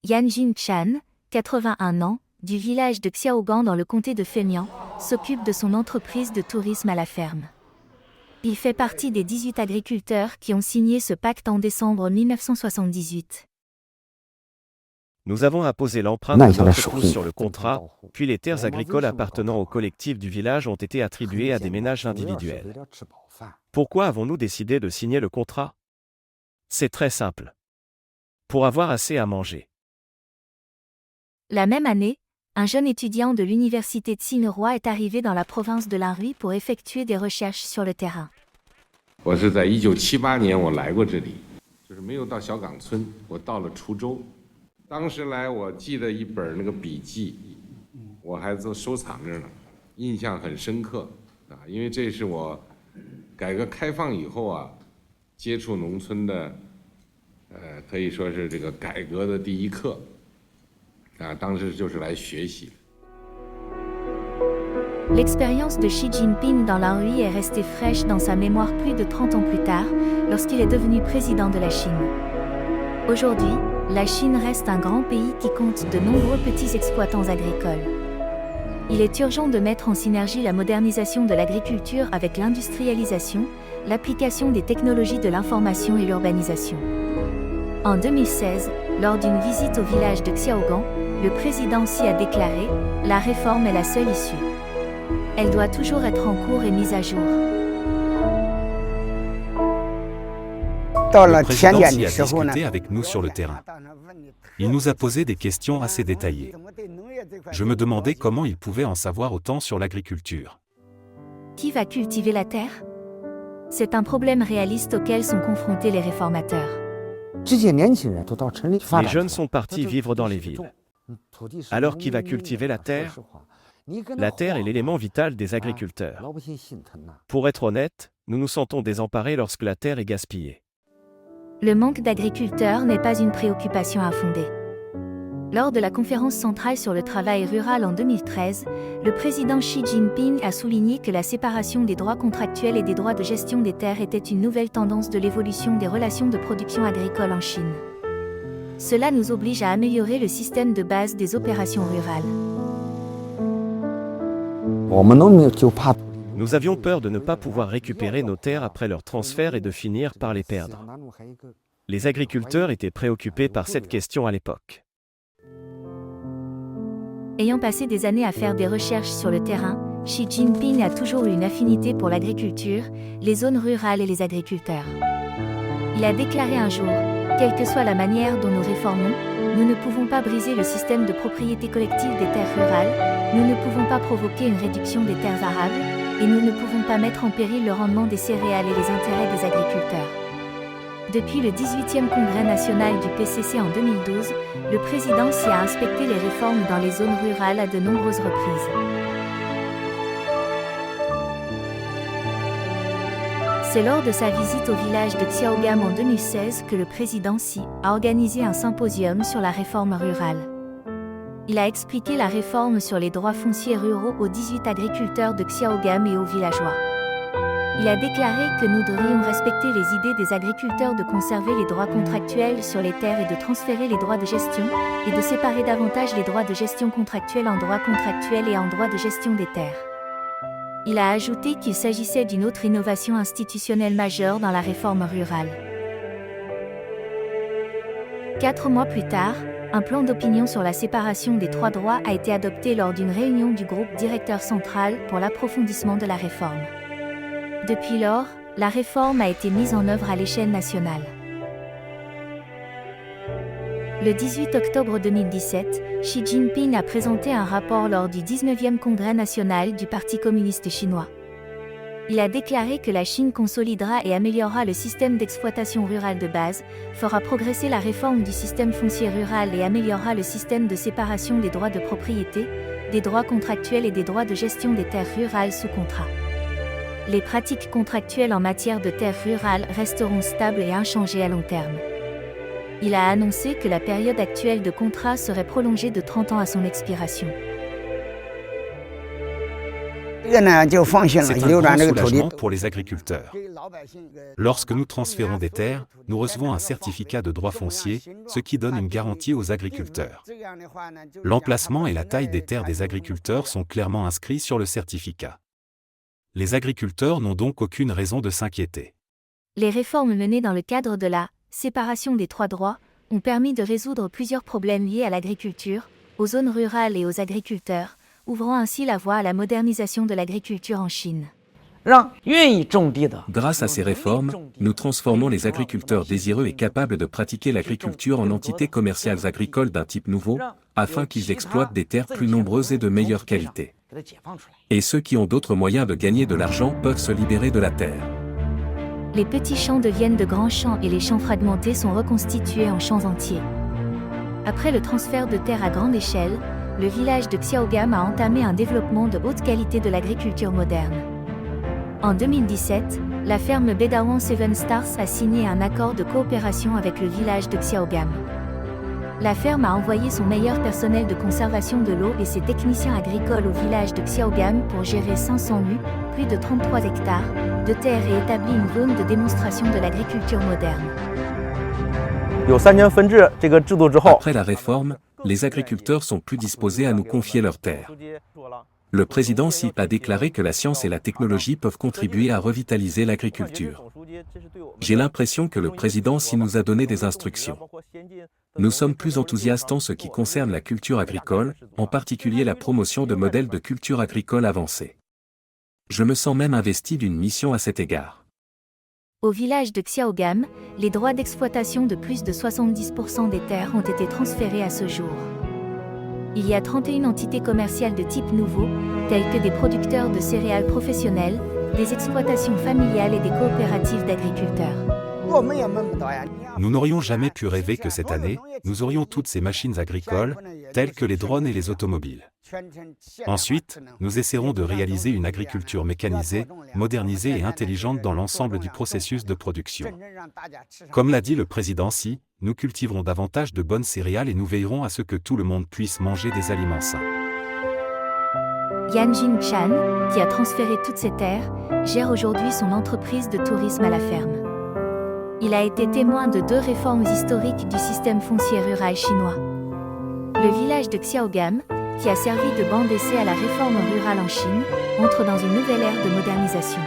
Yan Jing-chan, 81 ans, du village de Xiaogan dans le comté de Fémian, s'occupe de son entreprise de tourisme à la ferme. Il fait partie des 18 agriculteurs qui ont signé ce pacte en décembre 1978. Nous avons apposé l'empreinte de notre pouce sur le contrat, puis les terres agricoles appartenant au collectif du village ont été attribuées à des ménages individuels. Pourquoi avons-nous décidé de signer le contrat? C'est très simple. Pour avoir assez à manger. La même année, un jeune étudiant de l'université de Tsinghua est arrivé dans la province de l'Anhui pour effectuer des recherches sur le terrain. 我是在1978年我来过这里，就是没有到小岗村，我到了滁州。当时来我记得一本那个笔记，我还都收藏着呢，印象很深刻啊，因为这是我改革开放以后啊接触农村的，可以说是这个改革的第一课。 L'expérience de Xi Jinping dans l'Anhui est restée fraîche dans sa mémoire plus de 30 ans plus tard, lorsqu'il est devenu président de la Chine. Aujourd'hui, la Chine reste un grand pays qui compte de nombreux petits exploitants agricoles. Il est urgent de mettre en synergie la modernisation de l'agriculture avec l'industrialisation, l'application des technologies de l'information et l'urbanisation. En 2016, lors d'une visite au village de Xiaogan, le président Xi a déclaré « La réforme est la seule issue. Elle doit toujours être en cours et mise à jour. » Le président Xi a discuté avec nous sur le terrain. Il nous a posé des questions assez détaillées. Je me demandais comment il pouvait en savoir autant sur l'agriculture. Qui va cultiver la terre? C'est un problème réaliste auquel sont confrontés les réformateurs. Les jeunes sont partis vivre dans les villes. Alors qui va cultiver la terre? La terre est l'élément vital des agriculteurs. Pour être honnête, nous nous sentons désemparés lorsque la terre est gaspillée. Le manque d'agriculteurs n'est pas une préoccupation infondée. Lors de la conférence centrale sur le travail rural en 2013, le président Xi Jinping a souligné que la séparation des droits contractuels et des droits de gestion des terres était une nouvelle tendance de l'évolution des relations de production agricole en Chine. Cela nous oblige à améliorer le système de base des opérations rurales. Nous avions peur de ne pas pouvoir récupérer nos terres après leur transfert et de finir par les perdre. Les agriculteurs étaient préoccupés par cette question à l'époque. Ayant passé des années à faire des recherches sur le terrain, Xi Jinping a toujours eu une affinité pour l'agriculture, les zones rurales et les agriculteurs. Il a déclaré un jour « Quelle que soit la manière dont nous réformons, nous ne pouvons pas briser le système de propriété collective des terres rurales, nous ne pouvons pas provoquer une réduction des terres arables, et nous ne pouvons pas mettre en péril le rendement des céréales et les intérêts des agriculteurs. » Depuis le 18e congrès national du PCC en 2012, le président Xi a inspecté les réformes dans les zones rurales à de nombreuses reprises. C'est lors de sa visite au village de Xiaogam en 2016 que le président Xi a organisé un symposium sur la réforme rurale. Il a expliqué la réforme sur les droits fonciers ruraux aux 18 agriculteurs de Xiaogam et aux villageois. Il a déclaré que nous devrions respecter les idées des agriculteurs de conserver les droits contractuels sur les terres et de transférer les droits de gestion, et de séparer davantage les droits de gestion contractuels en droits contractuels et en droits de gestion des terres. Il a ajouté qu'il s'agissait d'une autre innovation institutionnelle majeure dans la réforme rurale. 4 mois plus tard, un plan d'opinion sur la séparation des 3 droits a été adopté lors d'une réunion du groupe directeur central pour l'approfondissement de la réforme. Depuis lors, la réforme a été mise en œuvre à l'échelle nationale. Le 18 octobre 2017, Xi Jinping a présenté un rapport lors du 19e congrès national du Parti communiste chinois. Il a déclaré que la Chine consolidera et améliorera le système d'exploitation rurale de base, fera progresser la réforme du système foncier rural et améliorera le système de séparation des droits de propriété, des droits contractuels et des droits de gestion des terres rurales sous contrat. Les pratiques contractuelles en matière de terres rurales resteront stables et inchangées à long terme. Il a annoncé que la période actuelle de contrat serait prolongée de 30 ans à son expiration. C'est un grand soulagement pour les agriculteurs. Lorsque nous transférons des terres, nous recevons un certificat de droit foncier, ce qui donne une garantie aux agriculteurs. L'emplacement et la taille des terres des agriculteurs sont clairement inscrits sur le certificat. Les agriculteurs n'ont donc aucune raison de s'inquiéter. Les réformes menées dans le cadre de la séparation des trois droits ont permis de résoudre plusieurs problèmes liés à l'agriculture, aux zones rurales et aux agriculteurs, ouvrant ainsi la voie à la modernisation de l'agriculture en Chine. Grâce à ces réformes, nous transformons les agriculteurs désireux et capables de pratiquer l'agriculture en entités commerciales agricoles d'un type nouveau, afin qu'ils exploitent des terres plus nombreuses et de meilleure qualité. Et ceux qui ont d'autres moyens de gagner de l'argent peuvent se libérer de la terre. Les petits champs deviennent de grands champs et les champs fragmentés sont reconstitués en champs entiers. Après le transfert de terres à grande échelle, le village de Xiaogam a entamé un développement de haute qualité de l'agriculture moderne. En 2017, la ferme Bedawan Seven Stars a signé un accord de coopération avec le village de Xiaogam. La ferme a envoyé son meilleur personnel de conservation de l'eau et ses techniciens agricoles au village de Xiaogam pour gérer 500 nus, plus de 33 hectares, de terre et établi une zone de démonstration de l'agriculture moderne. Après la réforme, les agriculteurs sont plus disposés à nous confier leurs terres. Le président Xi a déclaré que la science et la technologie peuvent contribuer à revitaliser l'agriculture. J'ai l'impression que le président Xi nous a donné des instructions. Nous sommes plus enthousiastes en ce qui concerne la culture agricole, en particulier la promotion de modèles de culture agricole avancés. Je me sens même investi d'une mission à cet égard. Au village de Xiaogam, les droits d'exploitation de plus de 70% des terres ont été transférés à ce jour. Il y a 31 entités commerciales de type nouveau, telles que des producteurs de céréales professionnels, des exploitations familiales et des coopératives d'agriculteurs. Nous n'aurions jamais pu rêver que cette année, nous aurions toutes ces machines agricoles, telles que les drones et les automobiles. Ensuite, nous essaierons de réaliser une agriculture mécanisée, modernisée et intelligente dans l'ensemble du processus de production. Comme l'a dit le président Xi, nous cultiverons davantage de bonnes céréales et nous veillerons à ce que tout le monde puisse manger des aliments sains. Yan Jingchan, qui a transféré toutes ses terres, gère aujourd'hui son entreprise de tourisme à la ferme. Il a été témoin de 2 réformes historiques du système foncier rural chinois. Le village de Xiaogam, qui a servi de banc d'essai à la réforme rurale en Chine, entre dans une nouvelle ère de modernisation.